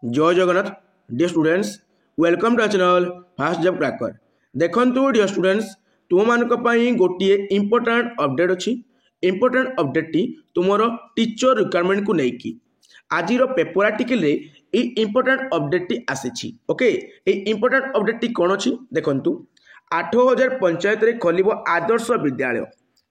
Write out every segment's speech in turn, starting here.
जय Jagannath dear students welcome to channel fast job cracker. देखंतु dear students तुम मानक पई गोटिए इंपोर्टेंट अपडेट अछि। इंपोर्टेंट अपडेट टी तुमरो टीचर रिक्वायरमेंट को लेकी आज पेपर आर्टिकल रे ए इंपोर्टेंट अपडेट टी आसीछि। ओके ए इंपोर्टेंट अपडेट टी कोन अछि देखंतु 8000 पंचायत रे खोलिबो आदर्श विद्यालय।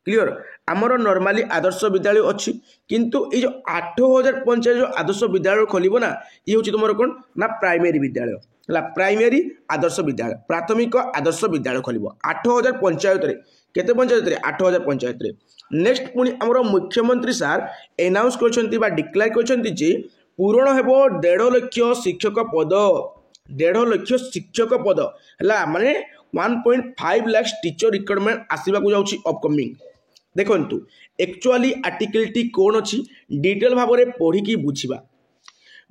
क्लियर आमर नॉर्मली आदर्श विद्यालय अच्छी किंतु ये जो 8000 पंचायत जो आदर्श विद्यालय खोलिबो ना ये हूँ तुम कौन ना प्राइमरी विद्यालय है प्राइमरी आदर्श विद्यालय प्राथमिक आदर्श विद्यालय खोलिबो 8000 पंचायत रे केते पंचायत रे 8000 पंचायत रे। नेक्स्ट पुणी आमर मुख्यमंत्री सार एनाउंस करछंती बा डिक्लेयर करछंती जे पूरण हेबो 1.5 लाख शिक्षक पद 1.5 लाख शिक्षक पद है माने 1.5 लाख टीचर रिक्वायरमेंट आसीबा को जाउची अपकमिंग। देखंतु एक्चुअली आर्टिकल टी कौन अच्छी डिटेल भाव में पढ़ी बुझा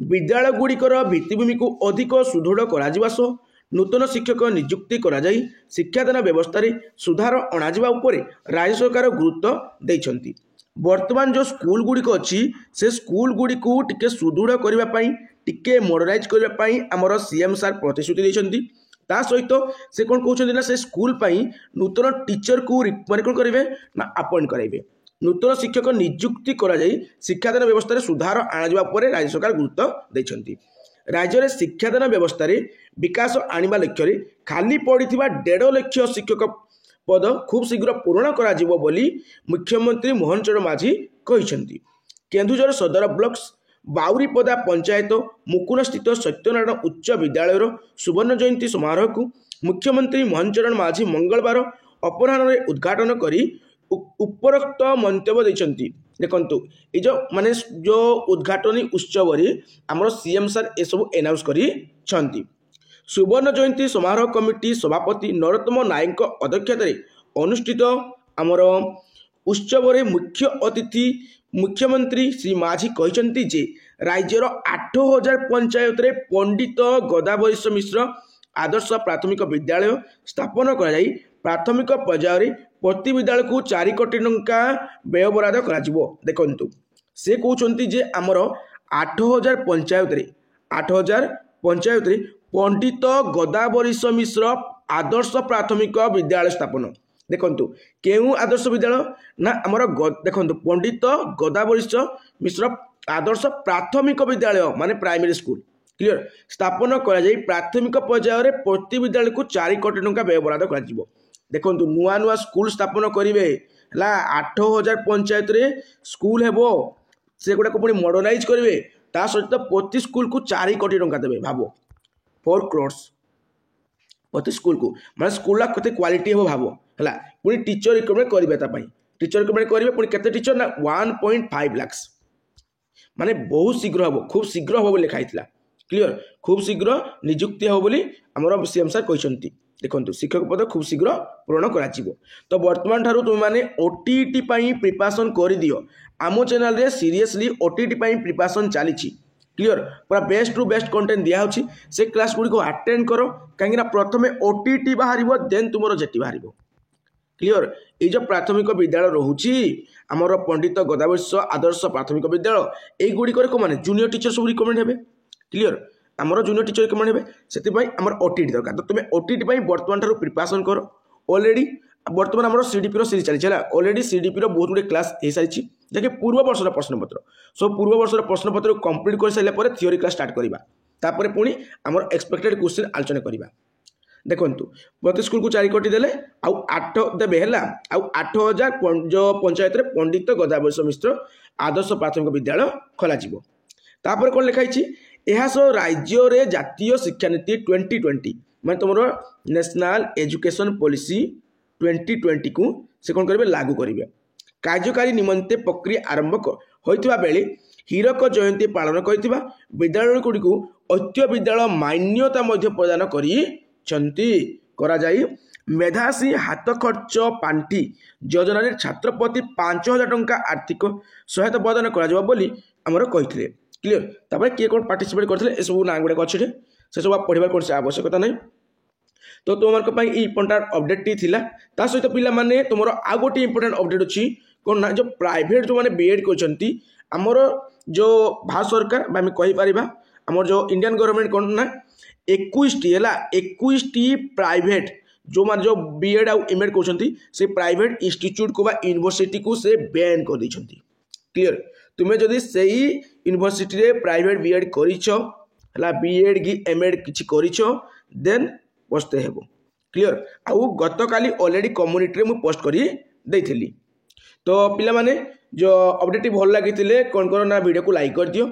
विद्यालय गुड़िकर भित्तिभूमि को अधिक सुदृढ़ करा सह नूतन शिक्षक नियुक्ति करा जाई शिक्षादान व्यवस्था रे सुधार अणाजिबा उपरे राज्य सरकार गुरुत्व देइछंती। वर्तमान जो स्कूल गुड़िक अच्छी से स्कूल गुड़ी को टिके सुदृढ़ करबा पई टिके मॉडर्नाइज करबा पई हमर सीएम सर प्रतिश्रुति देइछंती। ता सहित से कौन कहते ना से स्कूल पाई नूतन टीचर को माने कौन करेंगे ना अपॉइंट करेंगे नूतन शिक्षक नियुक्ति करा जाई शिक्षादान व्यवस्था रे सुधार आणाजिबा परे राज्य सरकार गुरुत्व देइछंती। राज्य रे शिक्षादान व्यवस्था रे विकास आनिबा लक्ष्य रे खाली पड़िथिबा 1.5 लाख शिक्षक पद खूब शीघ्र पूर्ण करा जिवो बोली मुख्यमंत्री मोहन चरण माझी कहिसंती। केन्दुझर सदर ब्लॉक्स बाउरीपदा पंचायत मुकुन स्थित सत्यनारायण उच्च विद्यालय सुवर्ण जयंती समारोह को मुख्यमंत्री मोहन चरण माझी मंगलवार अपराह्न उद्घाटन करी उपरोक्त मंतव्य देइछंती। देखंतु ये जो माने जो उद्घाटनी उत्सव रे हमर सीएम सर ए सब अनाउंस करी छंती। सुवर्ण जयंती समारोह कमिटी सभापति नरोत्तम नायक अध्यक्षता रे अनुष्ठित हमर उत्सव रे मुख्य अतिथि मुख्यमंत्री श्री माझी कहते जे राज्यर 8000 पंचायत रे पंडित गदावरीश मिश्र आदर्श प्राथमिक विद्यालय स्थापन कर प्राथमिक पर्यायर प्रति विद्यालय को 4 कोटी टंका व्यय बराद कर। देखंतु से कहते जे आमर 8000 पंचायत रे पंडित गदावरीश मिश्र आदर्श प्राथमिक विद्यालय स्थापन। देखंतु केउ आदर्श विद्यालय ना आमर देखंतु पंडित गदावरीश मिश्र आदर्श प्राथमिक विद्यालय माने प्राइमरी स्कूल क्लियर स्थापन करा जाई प्राथमिक पर्यायर प्रति विद्यालय को 4 कोटी टंका व्यय बराद कर। देखंतु नुआ नुआ स्कूल स्थापन करिवे हला 8000 पंचायत रे स्कूल हेबो से गुडा को पुनी मॉडर्नाइज करिवे ता सहित प्रति स्कूल को 4 कोटी टंका देबे भाबो 4 करोड़ प्रति स्कूल को माने स्कूल कते क्वालिटी हो भाबो हला पुनी टीचर रिक्वायरमेंट करिवे ता पई टीचर रिक्वायरमेंट करिवे पुनी केते टीचर ना 1.5 लाख माने बहुत शीघ्र हो खूब शीघ्र हो बोली लिखाइतला क्लियर खूब शीघ्र नियुक्ति हो बोली हमर सीएम सर कहचंती। देखंतु शिक्षक पद खूब शीघ्र पूर्ण करा जिवो। तो वर्तमान ठारू तुम माने ओटीटी पई प्रिपरेशन कर दियो आमो चैनल रे सीरियसली ओटीटी पई प्रिपरेशन चली क्लियर पूरा बेस्ट टू बेस्ट कंटेंट दिया होची से क्लास गुडी को अटेंड करो कहीं ना प्रथमे ओटीटी बाहरिबो देन तुमरो जेटी बाहरिबो क्लियर। ये जो प्राथमिक विद्यालय रोची आमर पंडित गदावरीश आदर्श प्राथमिक विद्यालय यही गुड़ी को माने जूनियर टीचर सब रिकमेंड हेबे क्लियर आमर जूनियर टीचर रिकमेंड हेबे से आमर ओटीटी दरकार। तो तुम ओटीटी वर्तमान ठारू प्रिपरेशन करो ऑलरेडी वर्तमान आमर सीडीपी रो सीरीज चली ऑलरेडी सीडीपी रो बहुत गुडे क्लास हो सारी जैसे पूर्व वर्ष प्रश्नपत्र सब पूर्व वर्ष प्रश्नपत्र कंप्लीट कर सारे थ्योरी क्लास स्टार्ट करवा तापर पुणी आमर एक्सपेक्टेड क्वेश्चन आलोचना करवा। देखंतु प्रति स्कूल को 4 कोटी देले आउ 8 देबे हैला आउ 8000 जो पंचायत रे पंडित गदावरीश मिश्र आदर्श प्राथमिक विद्यालय खोला जिवो। तापर कोन लिखाई छी एहा सो राज्य रे जातीय शिक्षा नीति 2020 माने तमरो नेशनल एजुकेशन पॉलिसी 2020 को से कोन करबे लागू करबे कार्यकारी निमंते प्रक्रिया आरंभ होइतबा बेले हीरक जयंती पालन करथिबा विद्यालय गुडी को ऐतिह्य विद्यालय मान्यता मध्य प्रदान करी चंती करा जाई। मेधासी हाथ खर्च पांठी योजना रे छात्र प्रति 5000 टंका आर्थिक सहायता प्रदान करा जाबा बोली हमर कहितले क्लियर। तापर के कोन पार्टिसिपेट करथले ए सब ना गुडा अछि से सब पढिबा कोन से आवश्यकता नै। तो तुमर को पई इंपोर्टेंट अपडेट टी थिला ता सहित पिला माने तुमर आ गोटी इंपोर्टेंट अपडेट अछि कोन ना जो प्राइवेट जो माने बीएड करचंती हमर जो भारत सरकार बा हम कहि परिबा आमर जो इंडियन गवर्नमेंट कौन ना 21टी है 21टी प्राइवेट जो मान जो बीएड आउ एमएड कहते से प्राइवेट इंस्टीट्यूट को यूनिवर्सिटी को से बैन कर देछंती। क्लियर तुम्हें जदि सही यूनिवर्सिटी रे प्राइवेट बीएड करिछो हला बीएड की एमएड किछि करिछो देन पस्ते हेबो। क्लियर आउ गत काली ऑलरेडी कम्युनिटी रे मु पोस्ट करी देइथिली। तो पिला माने जो अपडेट भल लगी कौन करो ना वीडियो को लाइक कर दियो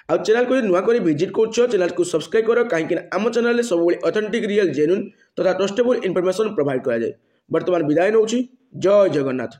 आ चैनल को नुआ कर विजिट कर चैनल को सब्सक्राइब करो कहीं आम चैनल सब ऑथेंटिक रियल जेन्युइन तथा ट्रस्टेबल इनफॉरमेशन प्रोवाइड करा जाए। वर्तमान विदाय नौछि जय जगन्नाथ।